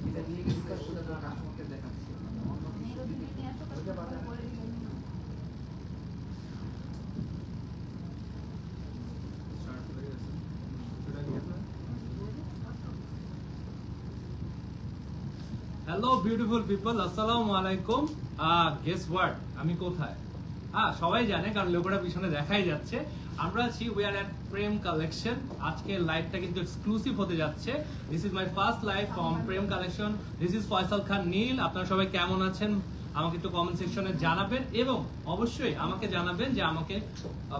এটা নিয়ে গেছে ওটা তো কাস্টমারকে দেখাচ্ছি হ্যালো বিউটিফুল পিপল, আসসালামু আলাইকুম। গেস হোয়াট, আমি কোথায়? সবাই জানে, কারণ লোগোটা পিছনে দেখাই যাচ্ছে। আমরা আছি we are at Prem collection. আজকে লাইভটা কিন্তু এক্সক্লুসিভ হতে যাচ্ছে। This is my first live from Prem collection. This is Faisal Khan Neel. আপনারা সবাই কেমন আছেন আমাকে একটু কমেন্ট সেকশনে জানাবেন, এবং অবশ্যই আমাকে জানাবেন যে আমাকে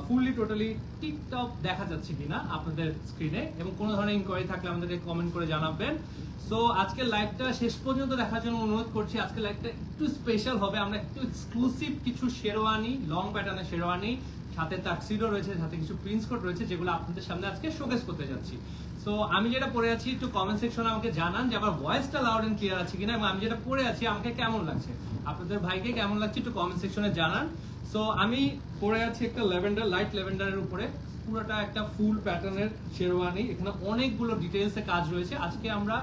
ফুললি টোটালি টিকটক দেখা যাচ্ছে কিনা আপনাদের স্ক্রিনে, এবং কোনো ধরনের ইনকোয়ারি থাকলে আমাদেরকে কমেন্ট করে জানাবেন। সো আজকের লাইভটা শেষ পর্যন্ত দেখার জন্য অনুরোধ করছি। আজকের লাইভটা একটু স্পেশাল হবে। আমরা একটু এক্সক্লুসিভ কিছু শেরওয়ানি, লং প্যাটার্নের শেরওয়ানি, সাথে টাক্সিডো রয়েছে, সাথে কিছু প্রিন্স কোট রয়েছে, যেগুলো আপনাদের সামনে আজকে শোকেস করতে যাচ্ছি। সো আমি যেটা পরে আছি, একটু কমেন্ট সেকশনে আমাকে জানান যে আমার ভয়েসটা লাউড এন্ড ক্লিয়ার আছে কিনা, এবং আমি যেটা পরে আছি আমাকে কেমন লাগছে, আপনাদের ভাইকে কেমন লাগছে একটু কমেন্ট সেকশনে জানান। সো আমি পরে আছি একটা ল্যাভেন্ডার, লাইট ল্যাভেন্ডারের উপরে, পুরোটা একটা ফুল প্যাটার্নের শেরওয়ানি। এখানে অনেকগুলো ডিটেইলসে কাজ রয়েছে। আজকে আমরা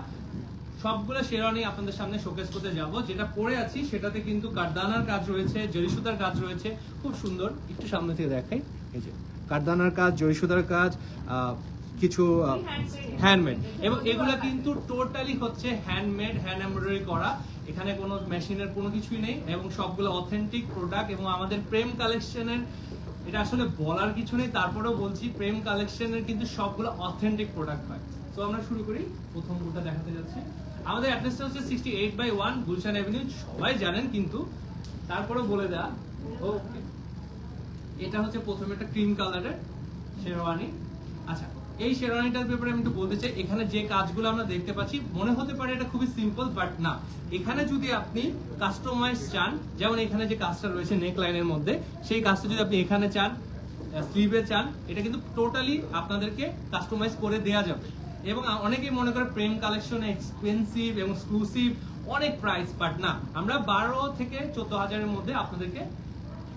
সবগুলো শেরওয়ানি আপনাদের সামনে শোকেস করতে যাব। যেটা পরে আছি সেটাতে কিন্তু কাঠদানার কাজ রয়েছে, জরি সুতার কাজ রয়েছে, খুব সুন্দর। একটু সামনে থেকে দেখাই, এই যে কাঠদানার কাজ, জরি সুতার কাজ, কিছু হ্যান্ডমেড, এবং এগুলো কিন্তু টোটালি হচ্ছে হ্যান্ডমেড, হ্যান্ড এমব্রয়ডারি করা। এখানে কোনো মেশিনের কোনো কিছুই নেই, এবং সবগুলো অথেন্টিক প্রোডাক্ট। এবং আমাদের প্রেম কালেকশনের, এটা আসলে বলার কিছু নেই, তারপরেও বলছি, প্রেম কালেকশনের কিন্তু সবগুলো অথেন্টিক প্রোডাক্ট হয়। তো আমরা শুরু করি। প্রথম গুলো দেখাতে যাচ্ছি। আমাদের অ্যাড্রেসটা হচ্ছে 68/1 গুলশান এভিনিউ, সবাই জানেন, কিন্তু তারপরেও বলে দেয়া। ওকে, এটা হচ্ছে প্রথমে একটা ক্রিম কালারের শেরওয়ানি। আচ্ছা, এই শেরওয়ানিটার ব্যাপারে আমি একটু বলতে চাই। এখানে যে কাজগুলো আমরা দেখতে পাচ্ছি, মনে হতে পারে এটা খুবই সিম্পল, বাট না। এখানে যদি আপনি কাস্টমাইজ চান, যেমন এখানে যে কাজটা রয়েছে নেক লাইনের মধ্যে, সেই কাজটা যদি আপনি এখানে চান, স্লিভে চান, এটা কিন্তু টোটালি আপনাদেরকে কাস্টমাইজ করে দেয়া যাবে। এবং অনেকেই মনে করে প্রেম কালেকশন এক্সপেন্সিভ এবং এক্সক্লুসিভ, অনেক প্রাইস, বাট না, আমরা 12 থেকে 14 হাজারের মধ্যে আপনাদেরকে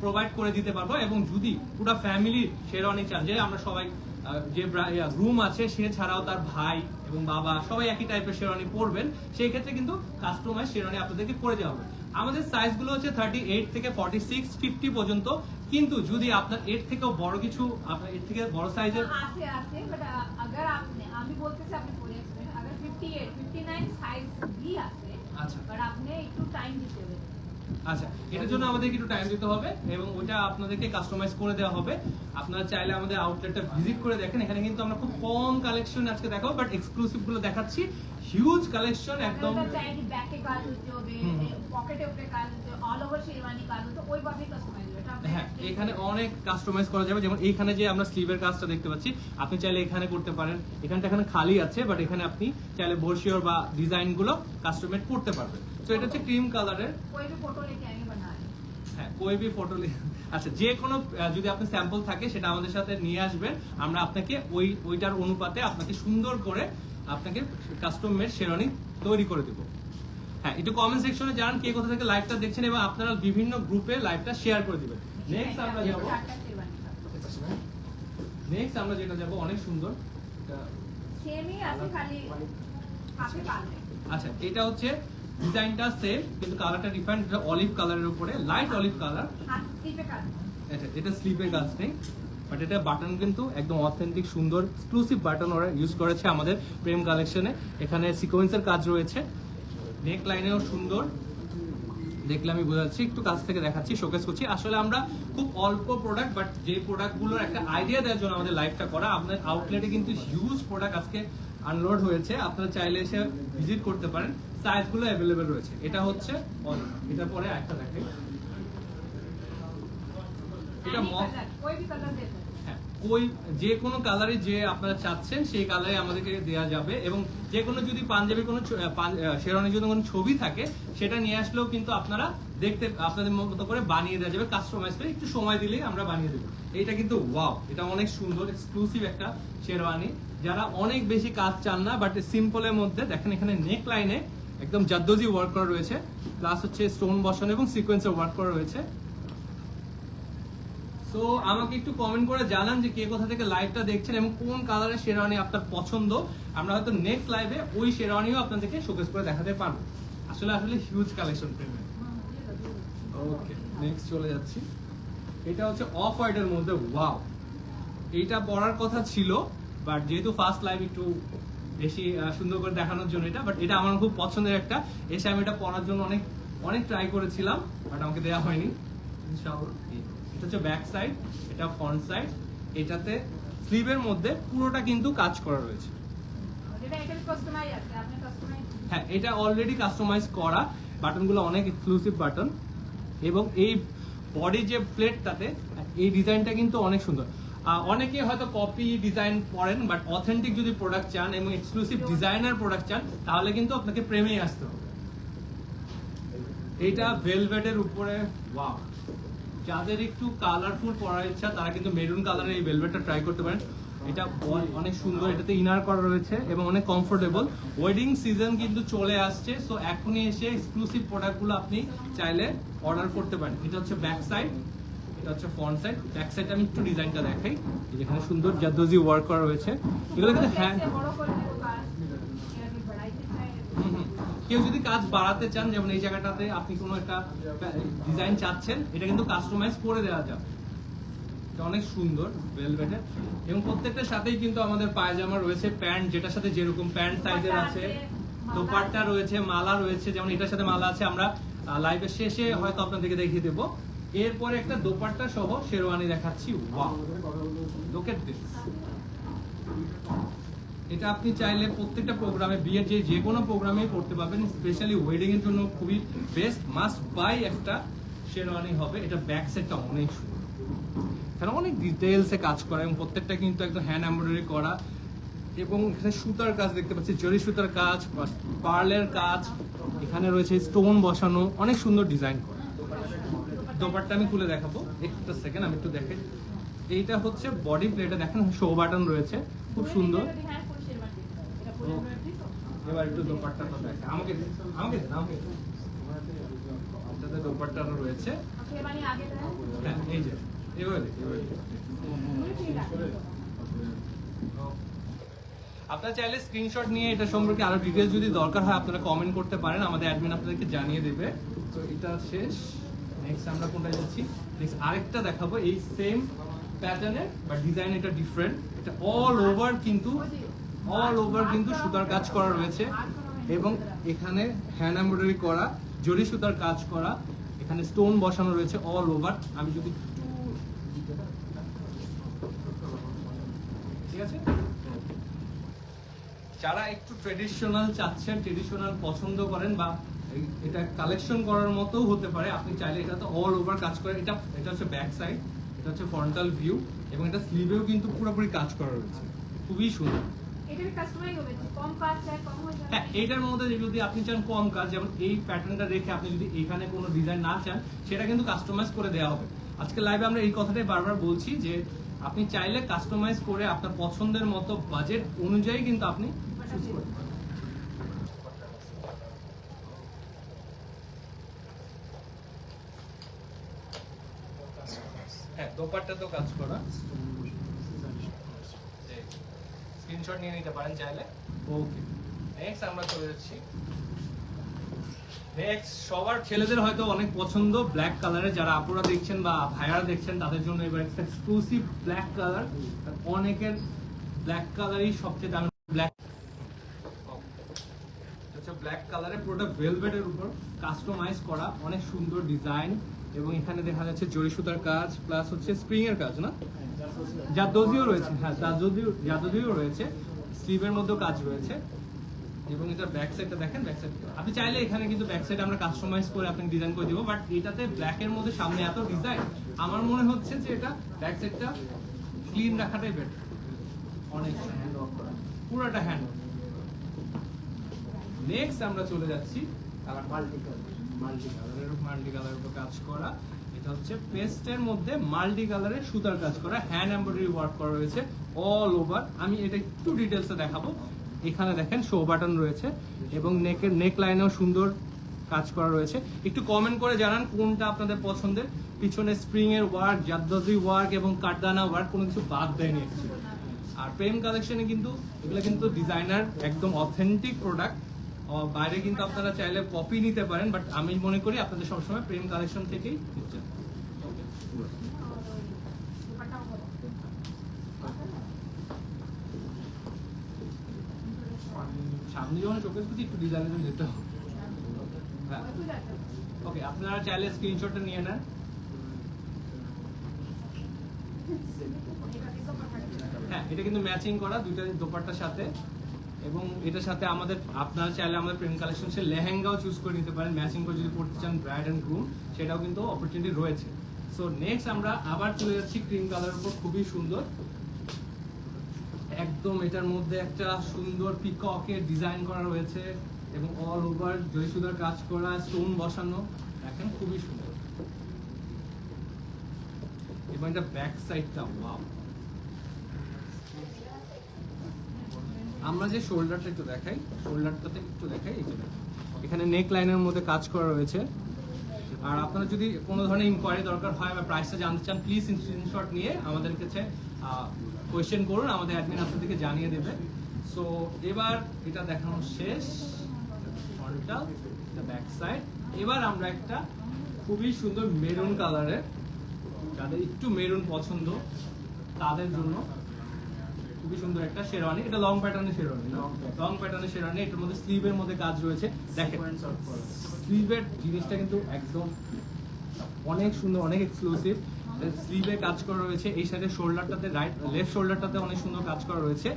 প্রোভাইড করে দিতে পারবো। এবং যদি পুরো ফ্যামিলির শেরওয়ানি চান, যে আমরা সবাই, যে গ্রুম আছে সে ছাড়াও তার ভাই এবং বাবা সবাই একই টাইপের শেরওয়ানি পরবেন, সেই ক্ষেত্রে কিন্তু কাস্টমাইজ শেরওয়ানি আপনাদেরকে করে দেওয়া হবে। আমাদের সাইজগুলো হচ্ছে 38 থেকে 46, 50 পর্যন্ত। কিন্তু যদি আপনার এর থেকেও বড় কিছু, আপনার এর থেকে বড় সাইজের আছে বাট अगर আপনি, আমি বলতেছি আপনি বলেছেন अगर 58 59 সাইজ বি আছে। আচ্ছা, বাট আপনি একটু টাইম দিতে হবে। আচ্ছা, এটার জন্য আমাদের একটু টাইম দিতে হবে, এবং ওটা আপনাদেরকে কাস্টমাইজ করে দেওয়া হবে। আপনারা চাইলে আমাদের আউটলেটটা ভিজিট করে দেখেন। এখানে কিন্তু আমরা খুব কম কালেকশন আজকে দেখাবো, বাট এক্সক্লুসিভ গুলো দেখাচ্ছি। হিউজ কালেকশন, একদম চাইলে ব্যাকে কাজ হতে হবে, পকেটে উপরে কাজ হতে হবে, অল ওভার শেরওয়ানি কাজ হতে, ওইভাবে কাস্টমাইজ হবে। হ্যাঁ, এখানে অনেক কাস্টমাইজ করা যাবে। যেমন এইখানে যে আমরা স্লিভের কাজটা দেখতে পাচ্ছি, আপনি চাইলে এখানে করতে পারেন। এখানটা এখানে খালি আছে, বাট এখানে আপনি চাইলে বর্ষিয়র বা ডিজাইন গুলো কাস্টমাইজ করতে পারবেন। তো এটা হচ্ছে ক্রিম কালারের। कोई भी फोटो लेके आएंगे बनाने। হ্যাঁ, कोई भी फोटो আচ্ছা, যে কোনো যদি আপনি স্যাম্পল থাকে সেটা আমাদের সাথে নিয়ে আসবেন। আমরা আপনাকে ওইটার অনুপাতে আপনাকে সুন্দর করে আপনাকে কাস্টম মেড শেরওয়ানি তৈরি করে দেব। হ্যাঁ, একটু কমেন্ট সেকশনে জানান কে কোথা থেকে লাইভটা দেখছেন, এবং আপনারা বিভিন্ন গ্রুপে লাইভটা শেয়ার করে দিবেন। নেক্সট আমরা যাব, যেটা যাব অনেক সুন্দর, সেমই আছে, খালি আপনি পারবেন। আচ্ছা, এটা হচ্ছে ডিজাইনটা সেম, কিন্তু কালারটা ডিফারেন্ট। এটা অলিভ কালারের উপরে, লাইট অলিভ কালার। হাত স্লিপে কাজ। এটা স্লিপের কাজ নেই, বাট এটা বাটন কিন্তু একদম অথেন্টিক সুন্দর এক্সক্লুসিভ বাটন ওরা ইউজ করেছে আমাদের প্রেম কালেকশনে। এখানে সিকোয়েন্সের কাজ রয়েছে, নেক লাইনেও সুন্দর। দেখলে আমি বোঝাচ্ছি, একটু কাছ থেকে দেখাচ্ছি, শোকেস করছি। আসলে আমরা খুব অল্প প্রোডাক্ট, বাট যে প্রোডাক্টগুলোর একটা আইডিয়া দেওয়ার জন্য আমাদের লাইভটা করা। আপনার আউটলেটে কিন্তু হিউজ প্রোডাক্ট আজকে আনলোড হয়েছে, আপনারা চাইলে এসে ভিজিট করতে পারেন। সাইজগুলো অ্যাভেলেবেল রয়েছে। এটা হচ্ছে এটা পরে একটা দেখেন, এটা कोई भी कलर दे सकते। হ্যাঁ, ওই যে কোনো কালারে যে আপনারা চাচ্ছেন সেই কালারে আমাদেরকে দেওয়া যাবে। এবং যে কোনো যদি পাঞ্জাবি কোনো শেরওয়ানির জন্য কোনো ছবি থাকে, সেটা নিয়ে আসলেও কিন্তু আপনারা দেখতে আপনাদের মতো করে বানিয়ে দেওয়া যাবে, কাস্টমাইজ করে। একটু সময় দিলেই আমরা বানিয়ে দেবো। এইটা কিন্তু ওয়াও, এটা অনেক সুন্দর এক্সক্লুসিভ একটা শেরওয়ানি। যারা অনেক বেশি কাজ চান না, বাট সিম্পলের মধ্যে, দেখেন এখানে নেক লাইনে একদম জাদ্দোজি ওয়ার্ক করা রয়েছে, প্লাস হচ্ছে স্টোন বসানো এবং সিকোয়েন্সের ওয়ার্ক করা রয়েছে। সো আমাকে একটু কমেন্ট করে জানান যে কে কোথা থেকে লাইভটা দেখছেন এবং কোন কালারের শেরওয়ানি আপনার পছন্দ। আমরা হয়তো নেক্সট লাইভে ওই শেরওয়ানিও আপনাদেরকে শোকেস করে দেখাতে পারবো। আসলে হিউজ কালেকশন পেমেন্ট। ওকে, নেক্সট চলে যাচ্ছি। এটা হচ্ছে অফ হোয়াইটের মধ্যে, ওয়াও, এইটা পরার কথা ছিল বাট যেহেতু ফার্স্ট লাইভ একটু বেশি সুন্দর করে দেখানোর জন্য এটা, বাট এটা আমার খুব পছন্দের একটা। এসে আমি এটা পরার জন্য অনেক অনেক ট্রাই করেছিলাম বাট আমাকে দেওয়া হয়নি। ইনশাআল্লাহ। এটা হচ্ছে ব্যাক সাইড, এটা ফ্রন্ট সাইড। এটাতে স্লিভের মধ্যে পুরোটা কিন্তু কাজ করা রয়েছে। হ্যাঁ, এটা অলরেডি কাস্টমাইজ করা, বাটনগুলো অনেক এক্সক্লুসিভ বাটন এবং এই বডি যে প্লেটটাতে এই ডিজাইনটা কিন্তু অনেক সুন্দর। অনেকে হয়তো কপি ডিজাইন পড়েন বাট অথেন্টিক যদি প্রোডাক্ট চান এবং এক্সক্লুসিভ ডিজাইনার প্রোডাক্ট চান তাহলে কিন্তু আপনাকে প্রেমেই আসতে হবে। এইটা ভেলভেটের উপরে, ওয়াও, যাদের একটু কালারফুল পরার ইচ্ছা তারা কিন্তু মেরুন কালারের এই ভেলভেটটা ট্রাই করতে পারেন। এটা অনেক সুন্দর, এটাতে ইনার করা রয়েছে এবং অনেক কমফোর্টেবল। ওয়েডিং সিজন কিন্তু চলে আসছে, সো এখনই এসে এক্সক্লুসিভ প্রোডাক্টগুলো আপনি চাইলে অর্ডার করতে পারেন। এটা হচ্ছে ব্যাক সাইড, এটা হচ্ছে ফ্রন্ট সাইড। ব্যাক সাইড আমি একটু ডিজাইনটা দেখাই, যেখানে সুন্দর জাদোজি ওয়ার্ক করা রয়েছে। এগুলো কিন্তু হ্যান্ড, কেউ যদি কাজ বাড়াতে চান, যেমন এই জায়গাটাতে আপনি কোনো একটা ডিজাইন চাচ্ছেন, এটা কিন্তু কাস্টমাইজ করে দেওয়া যাবে। এটা অনেক সুন্দর ভেলভেটের এবং প্রত্যেকটার সাথেই কিন্তু আমাদের পায়জামা রয়েছে, প্যান্ট যেটার সাথে যেরকম প্যান্ট সাইজের আছে, দোপাট্টা রয়েছে, মালা রয়েছে, যেমন এটার সাথে মালা আছে, আমরা লাইভের শেষে হয়তো আপনাদেরকে দেখিয়ে দেবো। এরপরে একটা দোপাট্টা সহ শেরওয়ানি দেখাচ্ছি, ওয়াও, লুক এট দিস। এটা আপনি চাইলে প্রত্যেকটা প্রোগ্রামে, বিয়ের যে কোনো প্রোগ্রামেই পড়তে পারবেন, স্পেশালি ওয়েডিং এর জন্য খুবই বেস্ট, মাস্ট বাই একটা শেরওয়ানি হবে। এটা ব্যাক সাইডটা অনেক সুন্দর, এখানে অনেক ডিটেইলসে কাজ করা এবং প্রত্যেকটা কিন্তু একদম হ্যান্ড এমব্রয়ডারি করা এবং এখানে সুতার কাজ দেখতে পাচ্ছি, জরি সুতার কাজ, পার্লের কাজ, এখানে রয়েছে স্টোন বসানো, অনেক সুন্দর ডিজাইন করা। দোপাট্টা আমি খুলে দেখাবো, একটা সেকেন্ড আমি একটু দেখাই। এইটা হচ্ছে বডি প্লেটে দেখেন শো বাটন রয়েছে, খুব সুন্দর। এবার একটু দোপাট্টাটা দেখেন, আমাকে এটাতে দোপাট্টাটা রয়েছে। হ্যাঁ, এই যে এবারে আপনারা চাইলে স্ক্রিনশট নিয়ে এটা সম্পর্কে আরো ডিটেইলস যদি দরকার হয় আপনারা কমেন্ট করতে পারেন, আমাদের অ্যাডমিন আপনাদেরকে জানিয়ে দেবে। তো এটা শেষ, নেক্সট আমরা কোনটা যাচ্ছি? নেক্সট আরেকটা দেখাবো এই সেম প্যাটার্নে বাট ডিজাইন এটা ডিফারেন্ট। এটা অল ওভার কিন্তু সুতার কাজ করা রয়েছে এবং এখানে হ্যান্ড এমব্রয়ডারি করা, জরি সুতার কাজ করা, এখানে স্টোন বসানো রয়েছে অল ওভার। আমি যদি ঠিক আছে, যারা একটু ট্রেডিশনাল চাচ্ছেন, ট্রেডিশনাল পছন্দ করেন বা এটা কালেকশন করার মতো হতে পারে, আপনি চাইলে এটা তো অল ওভার কাজ করে। এটা হচ্ছে ব্যাক সাইড, এটা হচ্ছে ফ্রন্টাল ভিউ এবং এটা স্লিভেও কিন্তু পুরোপুরি কাজ করা রয়েছে, খুবই সুন্দর। হ্যাঁ, এটার মধ্যে যদি আপনি চান কম কাজ, যেমন এই প্যাটার্নটা রেখে আপনি যদি এখানে কোনো ডিজাইন না চান, সেটা কিন্তু কাস্টমাইজ করে দেওয়া হবে। আজকে লাইভে আমরা এই কথাটাই বারবার বলছি যে আপনি চাইলে কাস্টমাইজ করে আপনার পছন্দের মতো বাজেট অনুযায়ী কিন্তু আপনি চুজ করতে পারেন। হ্যাঁ, দোপাট্টাতেও কাজ করা, স্ক্রিনশট নিয়ে নিতে পারেন চাইলে। ওকে, নেক্সট আমরা চলে যাচ্ছি। নেক্সট সবার ছেলেদের হয়তো অনেক পছন্দ ব্ল্যাক কালারে, যারা আপুরা দেখছেন বা ভাইয়ারা দেখছেন তাদের জন্য এবার একটা এক্সক্লুসিভ ব্ল্যাক কালার। অনেকের ব্ল্যাক কালারই সবচেয়ে দামি, ব্ল্যাক হচ্ছে ব্ল্যাক কালারে পুরোটা ভেলভেটের উপর কাস্টমাইজ করা, অনেক সুন্দর ডিজাইন এবং এখানে দেখা যাচ্ছে জরি সুতার কাজ প্লাস হচ্ছে স্প্রিং এর কাজ, না জাদোজিও রয়েছে। হ্যাঁ, জাদোজিও রয়েছে, স্লিভের মধ্যেও কাজ রয়েছে এবং এটা ব্যাক সাইডটা দেখেন। ব্যাক সাইড আপনি চাইলে এখানে কিন্তু ব্যাক সাইড আমরা কাস্টমাইজ করে আপনাকে ডিজাইন করে দিব, বাট এটাতে ব্ল্যাক এর মধ্যে সামনে এত ডিজাইন, আমার মনে হচ্ছে যে এটা ব্যাক সাইডটা ক্লিন রাখাটাই বেটার। অনেক হ্যান্ড ওয়ার্ক করা, পুরোটা হ্যান্ড ওয়ার্ক। নেক্সট আমরা চলে যাচ্ছি মাল্টি কালারের উপর কাজ করা। এটা হচ্ছে পেস্টের মধ্যে মাল্টি কালারের সুতার কাজ করা, হ্যান্ড এমব্রয়ডারি ওয়ার্ক করা রয়েছে অল ওভার। আমি এটা একটু ডিটেলসে দেখাবো। এখানে দেখেন শো বাটন রয়েছে এবং নেক লাইনেও সুন্দর কাজ করা রয়েছে। একটু কমেন্ট করে জানান কোনটা আপনাদের পছন্দের। পিছনে স্প্রিং এর ওয়ার্ক, জারদোজি ওয়ার্ক এবং কারদানা ওয়ার্ক কোনো কিছু বাদ দেয়নি actually। আর প্রেম কালেকশনে কিন্তু এগুলো কিন্তু ডিজাইনার একদম অথেন্টিক প্রোডাক্ট। বাইরে কিন্তু আপনারা চাইলে কপি নিতে পারেন, বাট আমি মনে করি আপনাদের সবসময় প্রেম কালেকশন থেকেই নিচ্ছেন। সামনে যখন চোখে করছি একটু ডিজাইনের যেতে হবে। হ্যাঁ, ওকে, আপনারা চাইলে স্ক্রিনশটটা নিয়ে নেন। হ্যাঁ, এটা কিন্তু ম্যাচিং করা দুইটা দোপাট্টার সাথে, এবং এটার সাথে আমাদের আপনারা চাইলে আমাদের প্রেম কালেকশন সে লেহেঙ্গাও চুজ করে নিতে পারেন ম্যাচিং করে যদি পড়তে চান ব্রাইড অ্যান্ড গ্রুম, সেটাও কিন্তু অপরচুনিটি রয়েছে। সো নেক্সট আমরা আবার চলে যাচ্ছি ক্রিম কালারের উপর, খুবই সুন্দর একদম। এটার মধ্যে একটা সুন্দর পিককের ডিজাইন করা রয়েছে এবং অল ওভার জরি সুতার কাজ করা, স্টোন বসানো, দেখেন খুবই সুন্দর। এবং এটা ব্যাক সাইডটা ওয়াও। আমরা যে শোল্ডারটা একটু দেখাই, শোল্ডারটাতে একটু দেখাই, এই যে এখানে নেক লাইনের মধ্যে কাজ করা রয়েছে। আর আপনারা যদি কোনো ধরনের ইনকোয়ারি দরকার হয় বা প্রাইসটা জানতে চান, প্লিজ স্ক্রিনশট নিয়ে আমাদের কাছে কোয়েশ্চেন করুন, আমাদের অ্যাডমিন আপনাদেরকে জানিয়ে দেবে। সো এবার এটা দেখানো শেষ, ফ্রন্টাল, এটা ব্যাক সাইড। এবার আমরা একটা খুবই সুন্দর মেরুন কালারের, যাদের একটু মেরুন পছন্দ তাদের জন্য খুবই সুন্দর একটা শেরওয়ানি। এটা লং প্যাটার্নের শেরওয়ানি, লং প্যাটার্নের শেরওয়ানি। এটার মধ্যে স্লিভের মধ্যে কাজ রয়েছে, দেখেন স্লিভের জিনিসটা কিন্তু একদম অনেক সুন্দর, অনেক এক্সক্লুসিভ। স্লিভে কাজ করা রয়েছে, এই সাইডে শোল্ডারটাতে, রাইট লেফট শোল্ডারটাতে অনেক সুন্দর কাজ করা রয়েছে,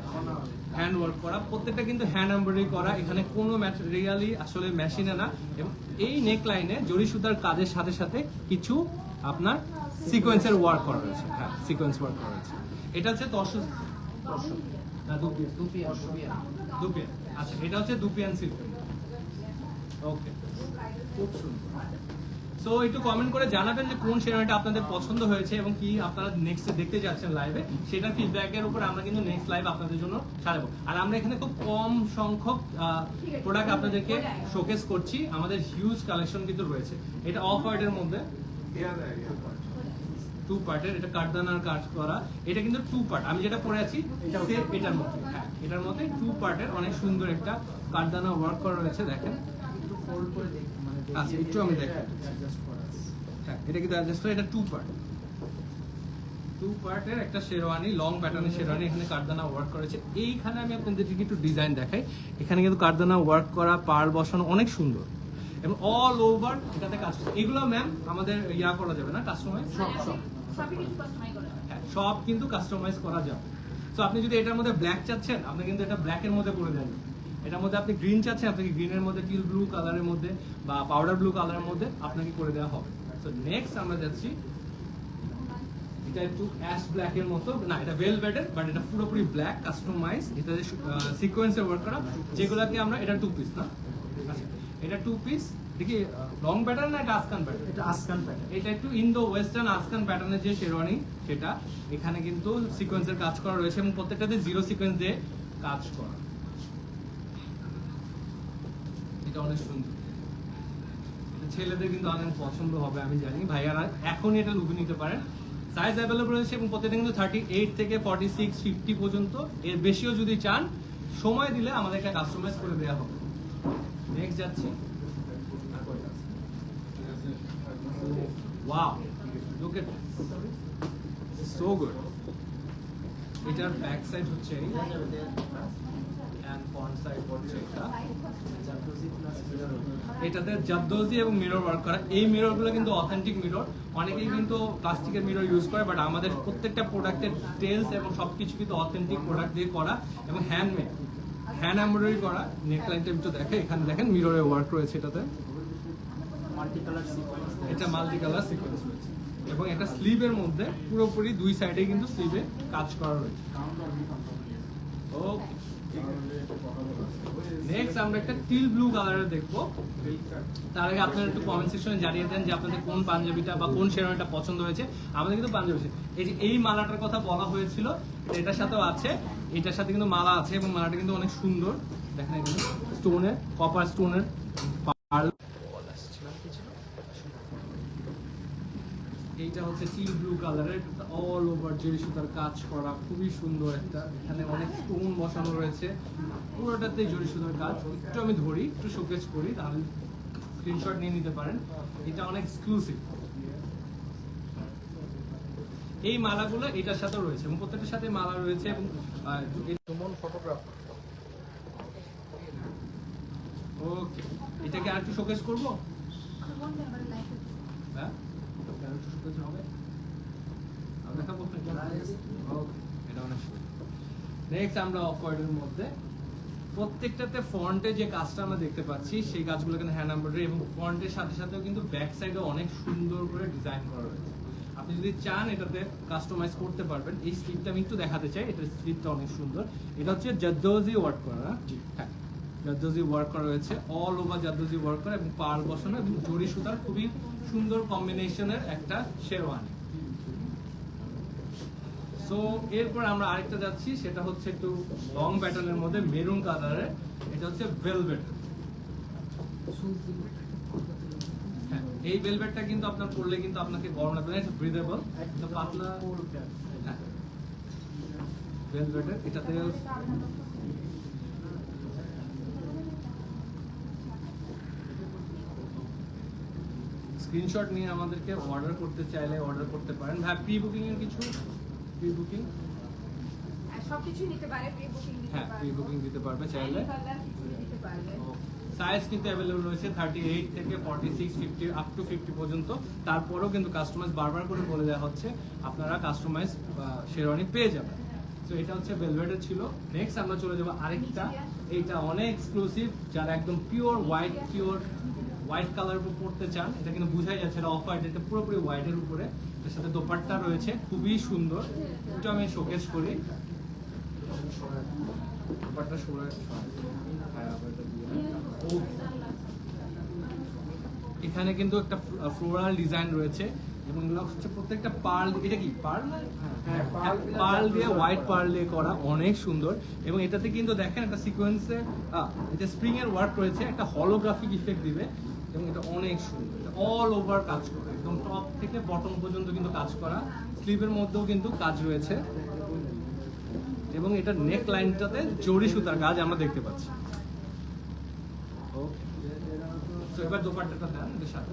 হ্যান্ড ওয়ার্ক করা, প্রত্যেকটা কিন্তু হ্যান্ড এমব্রয়ডারি করা। এখানে কোনো ম্যাটেরিয়ালি আসলে মেশিনে না। এবং এই নেক লাইনে জরি সুতার কাজের সাথে সাথে কিছু আপনার সিকোয়েন্সের ওয়ার্ক করা রয়েছে। হ্যাঁ, সিকোয়েন্স ওয়ার্ক করা রয়েছে। এটা হচ্ছে দুপিয়ান। আচ্ছা, এটা হচ্ছে দুপিয়ান সিল্ক। ওকে, খুব সুন্দর। সো একটু কমেন্ট করে জানাবেন যে কোন শেরওয়ানিটা আপনাদের পছন্দ হয়েছে এবং কি আপনারা নেক্সট দেখতে যাচ্ছেন লাইভে, সেটা ফিডব্যাকের উপর আমরা কিন্তু নেক্সট লাইভ আপনাদের জন্য সাজাবো। আর আমরা এখানে খুব কম সংখ্যক প্রোডাক্ট আপনাদেরকে শোকেস করছি, আমাদের হিউজ কালেকশন কিন্তু রয়েছে। এটা অফ হোয়াইটের মধ্যে টু পার্টের, এটা কারদানার কাজ করা, এটা কিন্তু টু পার্ট। আমি যেটা পরে আছি এটার মধ্যে, হ্যাঁ এটার মধ্যে টু পার্টের অনেক সুন্দর একটা কারদানা ওয়ার্ক করা রয়েছে, দেখেন। ফোল্ড করে দেখি, মানে আচ্ছা, একটু আমি দেখাই। অ্যাডজাস্ট করা আছে। হ্যাঁ, এটা কিন্তু অ্যাডজাস্ট করে, এটা টু পার্টের একটা শেরওয়ানি, লং প্যাটার্নের শেরওয়ানি। এখানে কারদানা ওয়ার্ক করেছে। এইখানে আমি আপনাদেরকে একটু ডিজাইন দেখাই। এখানে কিন্তু কারদানা ওয়ার্ক করা, পার বসানো, অনেক সুন্দর এবং অল ওভার এটাতে কাজ করছে। এগুলো ম্যাম আমাদের ইয়া করা যাবে না, কাস্টমাইজ? হ্যাঁ, সব কিন্তু কাস্টমাইজ করা যাবে। তো আপনি যদি এটার মধ্যে ব্ল্যাক চাচ্ছেন, আপনি কিন্তু এটা ব্ল্যাকের মধ্যে করে দেন। এটার মধ্যে আপনি গ্রিন চাচ্ছেন, আপনাকে গ্রিনের মধ্যে, টিল ব্লু কালারের মধ্যে বা পাউডার ব্লু কালারের মধ্যে আপনাকে করে দেওয়া হবে। তো নেক্সট আমরা যাচ্ছি, এটা একটু অ্যাশ ব্ল্যাকের মতো না, এটা ভেলভেটের, বাট এটা পুরোপুরি ব্ল্যাক কাস্টমাইজ। এটা যে সিকোয়েন্সে ওয়ার্ক করা, যেগুলোকে আমরা, এটা টু পিস না? আচ্ছা, এটা টু পিস। দেখি লং প্যাটার্ন না এটা আফগান প্যাটার্ন? এটা আফগান প্যাটার্ন। এটা একটু ইন্দো ওয়েস্টার্ন আফগান প্যাটার্নের যে শেরওয়ানি, সেটা এখানে কিন্তু সিকোয়েন্সের কাজ করা রয়েছে এবং প্রত্যেকটাতে জিরো সিকোয়েন্স দিয়ে কাজ করা। এটা অনেক সুন্দর, ছেলেদের কিন্তু অনেক পছন্দ হবে আমি জানি। ভাইয়ারা এখনই এটা লুকে নিতে পারেন। সাইজ অ্যাভেলেবল রয়েছে এবং প্রত্যেকটা কিন্তু 38 থেকে 46, 50 পর্যন্ত। এর বেশিও যদি চান, সময় দিলে আমাদেরকে কাস্টমাইজ করে দেওয়া হবে। নেক্সট যাচ্ছি, wow, look at so good. এটার ব্যাক সাইড হচ্ছে এই, এন্ড ফ্রন্ট সাইড হচ্ছে এটা। এটাতে জারদোজি এবং মিরর ওয়ার্ক করা। এই মিররগুলো কিন্তু অথেন্টিক মিরর। অনেকেই কিন্তু প্লাস্টিকের মিরর ইউজ করে, বাট আমাদের প্রত্যেকটা প্রোডাক্টের ডিটেলস এবং সবকিছু কিন্তু অথেন্টিক প্রোডাক্ট দিয়ে করা এবং হ্যান্ডমেড, হ্যান্ড এমব্রয়ডারি করা। নেকলাইনটা একটু দেখে, এখানে দেখেন মিররের ওয়ার্ক রয়েছে এটাতে। মাল্টি কালার সিকোয়েন্স, এটা মাল্টি কালার সিকোয়েন্স রয়েছে এবং এটা স্লিভের মধ্যে পুরোপুরি দুই সাইডে কিন্তু স্লিভে কাজ করা রয়েছে। ওকে, নেক্সট আমরা একটা টিল ব্লু কালারের দেখবো। তার আগে আপনারা একটু কমেন্ট সেকশনে জানিয়ে দেন যে আপনাদের কোন পাঞ্জাবিটা বা কোন শেরওয়ানিটা পছন্দ হয়েছে। আমাদের কিন্তু পাঞ্জাবি, এই যে এই মালাটার কথা বলা হয়েছিল, এটার সাথেও আছে, এটার সাথে কিন্তু মালা আছে এবং মালাটা কিন্তু অনেক সুন্দর। দেখেন এখানে স্টোনের, কপার স্টোনের পার্ল এইটা হচ্ছে টিল ব্লু কালারের, অল ওভার জরি সুতার কাজ করা, খুবই সুন্দর একটা। এখানে অনেক স্টোন বসানো রয়েছে, পুরোটাতেই জরি সুতার কাজ। একটু আমি ধরি, একটু শোকেস করি, তাহলে স্ক্রিনশট নিয়ে নিতে পারেন। এটা অনেক এক্সক্লুসিভ। এই মালাগুলো এটার সাথে রয়েছে এবং প্রত্যেকটার সাথে মালা রয়েছে এবং সুমন ফটোগ্রাফার। ওকে, এটাকে আর একটু শোকেস করবো? হ্যাঁ, আর একটু শোকেস হবে। আমি দেখাবো আপনাকে। ওকে, এটা অনেক সুন্দর। নেক্সট আমরা অফ হোয়াইটের মধ্যে প্রত্যেকটাতে ফন্টে যে কাজটা আমরা দেখতে পাচ্ছি সেই কাজগুলো কিন্তু হ্যান্ড এমব্রয়ডারি এবং ফন্টের সাথে সাথেও কিন্তু ব্যাক সাইডে অনেক সুন্দর করে ডিজাইন করা রয়েছে। আপনি যদি চান এটাতে কাস্টমাইজ করতে পারবেন। এই স্লিপটা আমি একটু দেখাতে চাই, এটার স্লিপটা অনেক সুন্দর। এটা হচ্ছে জারদোজি ওয়ার্ক করা, হ্যাঁ জারদোজি ওয়ার্ক করা রয়েছে, অল ওভার জারদোজি ওয়ার্ক করা এবং পার্ল বসানো এবং জরি সুতার খুবই সুন্দর কম্বিনেশনের একটা শেরওয়ানি। সো এরপর আমরা আরেকটা যাচ্ছি, সেটা হচ্ছে একটু লং প্যাটার্নের মধ্যে মেরুন কালারের। এটা হচ্ছে ভেলভেট। হ্যাঁ, এই ভেলভেটটা কিন্তু আপনার পরলে কিন্তু আপনাকে গরম লাগবে না, এটা ব্রিদেবল, একদম পাতলা। হ্যাঁ, ভেলভেটের এটাতে স্ক্রিনশট নিয়ে আমাদেরকে অর্ডার করতে চাইলে অর্ডার করতে পারেন। ভাই প্রি বুকিং এর কিছু প্রি বুকিং সবকিছু নিতে পারে, প্রি বুকিং নিতে হ্যাঁ পারে, প্রি বুকিং দিতে পারবে চাইলে। কালার কিছু নিতে পারবে। সাইজ কিন্তু অ্যাভেলেবল রয়েছে 38 থেকে 46, 50 আপ টু 50 পর্যন্ত। তারপরেও কিন্তু কাস্টমাইজ বারবার করে বলে দেওয়া হচ্ছে আপনারা কাস্টমাইজ শেরওয়ানি পেয়ে যাবেন। তো এটা হচ্ছে ভেলভেটের ছিল। নেক্সট আমরা চলে যাবো আরেকটা, এইটা অনেক এক্সক্লুসিভ, যারা একদম পিওর হোয়াইট কালার উপর পড়তে চান। এটা কিন্তু বোঝাই যাচ্ছে এটা অফ হোয়াইট, এটা পুরোপুরি হোয়াইটের উপরে। এর সাথে দোপাট্টা রয়েছে, খুবই সুন্দর। এটা আমি শোকেস করি, দোপাট্টা এখানে কিন্তু একটা ফ্লোরাল ডিজাইন রয়েছে এবং এগুলো হচ্ছে প্রত্যেকটা পার্ল। এটা কি পার্ল? হ্যাঁ, পার্ল দিয়ে, হোয়াইট পার্ল দিয়ে করা, অনেক সুন্দর। এবং এটাতে কিন্তু দেখেন একটা সিকোয়েন্সে এটা স্প্রিং এর ওয়ার্ক রয়েছে, একটা হলোগ্রাফিক ইফেক্ট দিবে এবং এটা অনেক সুন্দর। অল ওভার কাজ করা, একদম টপ থেকে বটম পর্যন্ত কিন্তু কাজ করা। স্লিভের মধ্যেও কিন্তু কাজ রয়েছে এবং এটা নেক লাইনটাতে জরি সুতার কাজ আমরা দেখতে পাচ্ছি। ওকে, তো এবার দোপাট্টাটা দেন এর সাথে।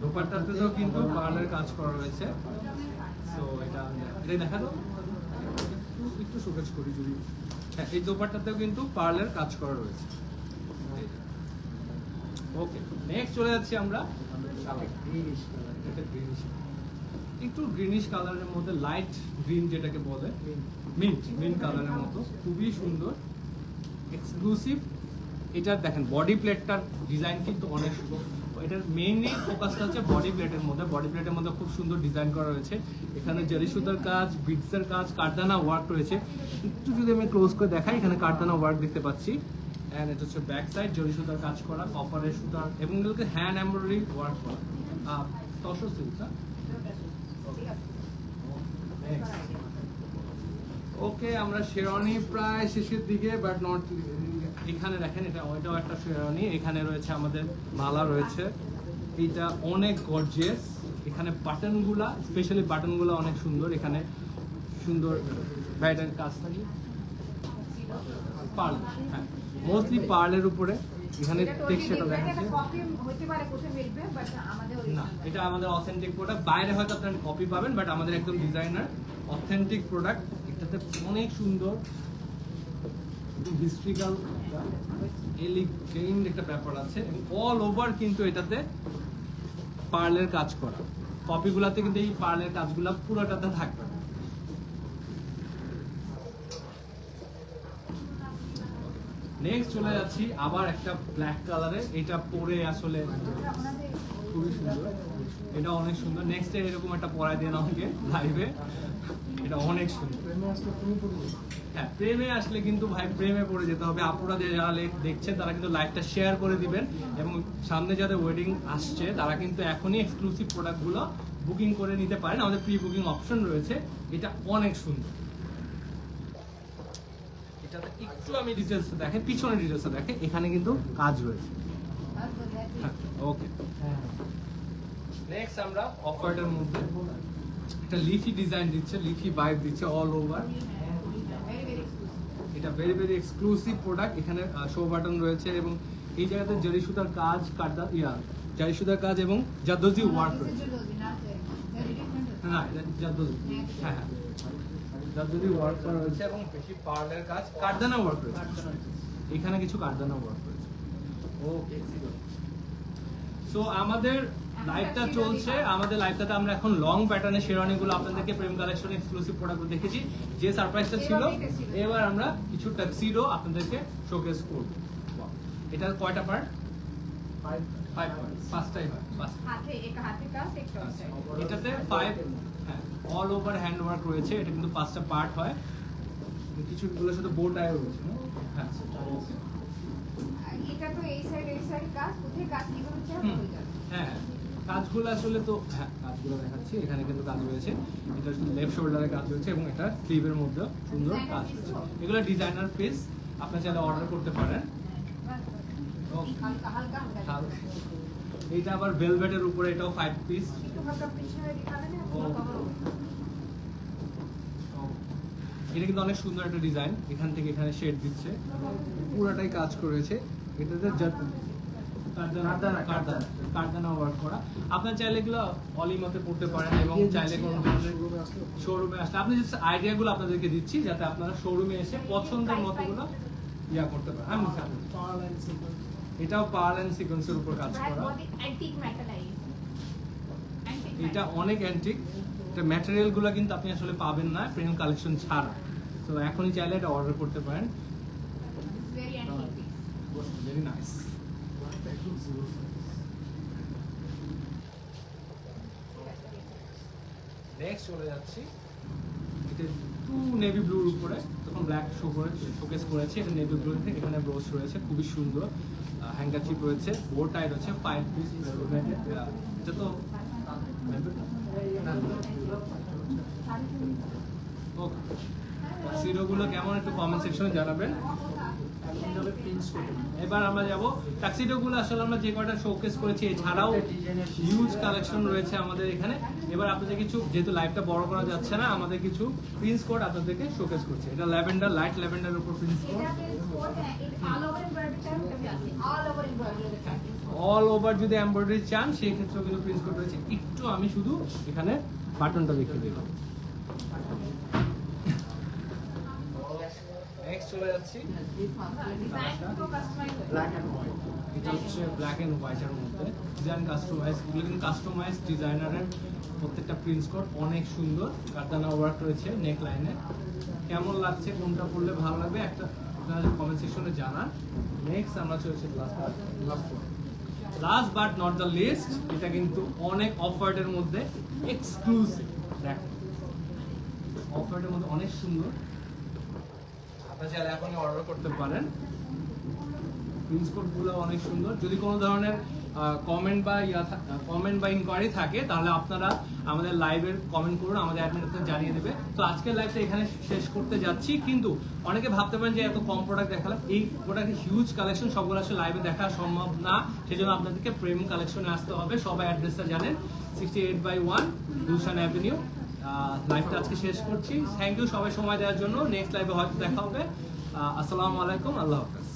দোপাট্টাতেও কিন্তু পার্লের কাজ করা রয়েছে। তো এটা দেখা দাও, একটু শোকেস করি যদি। হ্যাঁ, এই দোপাট্টাতেও কিন্তু পার্লের কাজ করা রয়েছে। ওকে, নেক্সট চলে যাচ্ছি আমরা একটু গ্রিনিশ কালারের মধ্যে, লাইট গ্রিন যেটাকে বলে, মিন্ট কালারের মতো, খুবই সুন্দর এক্সক্লুসিভ। এটার দেখেন বডি প্লেটটার ডিজাইন কিন্তু অনেক সুন্দর। এটার মেইনলি ফোকাসটা হচ্ছে বডি প্লেটের মধ্যে। বডি প্লেটের মধ্যে খুব সুন্দর ডিজাইন করা রয়েছে। এখানে জরি সুতার কাজ, বিটসের কাজ, কারদানা ওয়ার্ক রয়েছে। একটু যদি আমি ক্লোজ করে দেখাই, এখানে কারদানা ওয়ার্ক দেখতে পাচ্ছি। অ্যান্ড এটা হচ্ছে ব্যাক সাইড জরি সুতার কাজ করা, কপারের সুতার এবং এগুলোকে হ্যান্ড এমব্রয়ডারি ওয়ার্ক করা। তসর সিল্ক। ওকে, আমরা শেরওয়ানি প্রায় শেষের দিকে, বাট নট। এখানে দেখেন, ওইটাও একটা শেরওয়ানি। এখানে রয়েছে আমাদের মালা রয়েছে, এইটা অনেক গর্জিয়াস। এখানে বাটনগুলা, স্পেশালি বাটনগুলো অনেক সুন্দর। এখানে সুন্দর ব্রাইডাল কাজ থাকে, পার্ল, হ্যাঁ মোস্টলি পার্লের উপরে। এখানে টেক্সচারটা দেখাচ্ছে না, এটা আমাদের অথেন্টিক প্রোডাক্ট। বাইরে হয়তো আপনারা কপি পাবেন, বাট আমাদের একদম ডিজাইনার অথেন্টিক প্রোডাক্ট। এটাতে অনেক সুন্দর হিস্ট্রিক্যাল এলিগেন্ট একটা ব্যাপার আছে এবং অল ওভার কিন্তু এটাতে পার্লের কাজ করা। কপিগুলাতে কিন্তু এই পার্লের কাজগুলা পুরোটাতে থাকবে। নেক্সট চলে যাচ্ছি আবার একটা ব্ল্যাক কালারে। এটা পরে আসলে খুবই সুন্দর, এটা অনেক সুন্দর। নেক্সট এরকম একটা পরায় দেন আমাকে লাইভে, এটা অনেক সুন্দর। হ্যাঁ, প্রেমে আসলে কিন্তু ভাই প্রেমে পড়ে যেতে হবে। আপুরা যারা দেখছেন তারা কিন্তু লাইভটা শেয়ার করে দিবেন এবং সামনে যাদের ওয়েডিং আসছে তারা কিন্তু এখনই এক্সক্লুসিভ প্রোডাক্টগুলো বুকিং করে নিতে পারেন। আমাদের প্রি বুকিং অপশন রয়েছে। এটা অনেক সুন্দর। এটাতে একটু আমি ডিটেলস দেখেন, পিছনে ডিটেলস দেখেন, এখানে কিন্তু কাজ রয়েছে। হ্যাঁ, ওকে। নেক্সট আমরা অফ হোয়াইটের মধ্যে একটা লিফি ডিজাইন দিচ্ছে, লিফি ভাইব দিচ্ছে অল ওভার। এটা ভেরি ভেরি এক্সক্লুসিভ প্রোডাক্ট। এখানে শো বাটন রয়েছে এবং এই জায়গাতে জারি সুতার কাজ, জারি সুতার কাজ এবং জারদোজি ওয়ার্ক রয়েছে। না, এটা জারদোজি। হ্যাঁ হ্যাঁ, জারদোজি ওয়ার্ক করা রয়েছে এবং বেশি পার্লের কাজ, কারদানা ওয়ার্ক রয়েছে। এখানে কিছু কারদানা ওয়ার্ক রয়েছে। ওকে, সো আমাদের লাইভটা চলছে। আমাদের লাইভটাতে আমরা এখন লং প্যাটার্নের শেরওয়ানিগুলো আপনাদেরকে প্রেম কালেকশন এক্সক্লুসিভ প্রোডাক্ট দেখেছি, যে সারপ্রাইজটা ছিল। এবার আমরা কিছু টাক্সিডো আপনাদেরকে শোকেস করব। এটা কয়টা পার্ট? 5 পার্ট, 5টাই হয়। এটাতে 5, হ্যাঁ, অল ওভার হ্যান্ড ওয়ার্ক রয়েছে। এটা কিন্তু 5টা পার্ট হয়। কিছুগুলোর সাথে বোট আইও রয়েছে। হ্যাঁ, এটা তো এই সাইড কাজ, কোথায় কাজ কি হচ্ছে হ্যাঁ, কাজগুলো আসলে তো হ্যাঁ, কাজগুলো দেখাচ্ছি। এখানে কিন্তু কাজ রয়েছে, এটা লেফট শোল্ডারে কাজ রয়েছে এবং এটা স্লিভের মধ্যে সুন্দর কাজ রয়েছে। এগুলো ডিজাইনার পিস, আপনি চাইলে অর্ডার করতে পারেন। হালকা হালকা এইটা আবার ভেলভেটের উপরে, এটাও 5 পিস। একটু হালকা পিছনে দেখাবেন না? এটা কিন্তু অনেক সুন্দর একটা ডিজাইন। এখান থেকে এখানে শেড দিচ্ছে, পুরোটাই কাজ করেছে। এটাতে কারদানা ওয়ার্ক করা। আপনার চাইলে এগুলো অলিমতে পড়তে পারেন এবং চাইলে কোনো শোরুমে আসলে আপনি জাস্ট আইডিয়াগুলো আপনাদেরকে দিচ্ছি, যাতে আপনারা শোরুমে এসে পছন্দের মতোগুলো ইয়া করতে পারেন। আমি এটাও পার্ল এন্ড সিকোয়েন্সের উপর কাজ করা। এটা অনেক অ্যান্টিক। এটা ম্যাটেরিয়ালগুলো কিন্তু আপনি আসলে পাবেন না প্রেম কালেকশন ছাড়া। তো এখনই চাইলে এটা অর্ডার করতে পারেন। Very nice. নেক্সট চলে যাচ্ছি, এটা টু নেভি ব্লুর উপরে, তখন ব্ল্যাক শোকেস করেছে। এটা নেভি ব্লু, এখানে ব্রোচ রয়েছে, খুবই সুন্দর। হ্যাঙ্গারচিপ রয়েছে, বোর টাই রয়েছে, 5 পিস। এটা তো সিরোগুলো কেমন একটু কমেন্ট সেকশনে জানাবেন। এবার আমরা যাব টাক্সিডোগুলো। আসলে আমরা যে কয়টা শোকেস করেছি, এছাড়াও হিউজ কালেকশন রয়েছে আমাদের এখানে। এবার আপনাদের কিছু, যেহেতু লাইভটা বড় করা যাচ্ছে না, আমাদের কিছু প্রিন্স কোড আপনাদেরকে শোকেস করছি। এটা ল্যাভেন্ডার, লাইট ল্যাভেন্ডারের উপর প্রিন্স কোড। অল ওভার যদি এমব্রয়ডারি চান, সেই ক্ষেত্রেও কিন্তু প্রিন্স কোড রয়েছে। একটু আমি শুধু এখানে বাটনটা দেখিয়ে দিলাম। নেক্সট চলে যাচ্ছি, এটা হচ্ছে ব্ল্যাক এন্ড হোয়াইটের মধ্যে ডিজাইন কাস্টমাইজ। এগুলো কিন্তু কাস্টমাইজ ডিজাইনারের প্রত্যেকটা প্রিন্টস কোড অনেক সুন্দর। কারদানা ওয়ার্ক রয়েছে নেক লাইনে। কেমন লাগছে, কোনটা পড়লে ভালো লাগবে, একটা আপনারা কমেন্ট সেকশনে জানান। নেক্সট আমরা চলেছি last but not the least. এটা কিন্তু অনেক অফারের মধ্যে এক্সক্লুসিভ। দেখেন, অফারের মধ্যে অনেক সুন্দর। আপনারা চাইলে এখনই অর্ডার করতে পারেন। প্রিন্স কোডগুলো অনেক সুন্দর। যদি কোনো ধরনের কমেন্ট বা ইনকোয়ারি থাকে, তাহলে আপনারা আমাদের লাইভের কমেন্ট করুন, আমাদের অ্যাডমিন জানিয়ে দেবে। তো আজকের লাইভটা এখানে শেষ করতে যাচ্ছি। কিন্তু অনেকে ভাবতে পারেন যে এত কম প্রোডাক্ট দেখালাম, এই প্রোডাক্টের হিউজ কালেকশন, সবগুলো আসলে লাইভে দেখা সম্ভব না। সেজন্য আপনাদেরকে প্রেম কালেকশনে আসতে হবে। সবাই অ্যাড্রেসটা জানেন, 68/1 গুলশান অ্যাভিনিউ। লাইভটা আজকে শেষ করছি। থ্যাংক ইউ সবাই সময় দেওয়ার জন্য। নেক্সট লাইভে হয়তো দেখা হবে। আসসালামু আলাইকুম, আল্লাহ হাফেজ।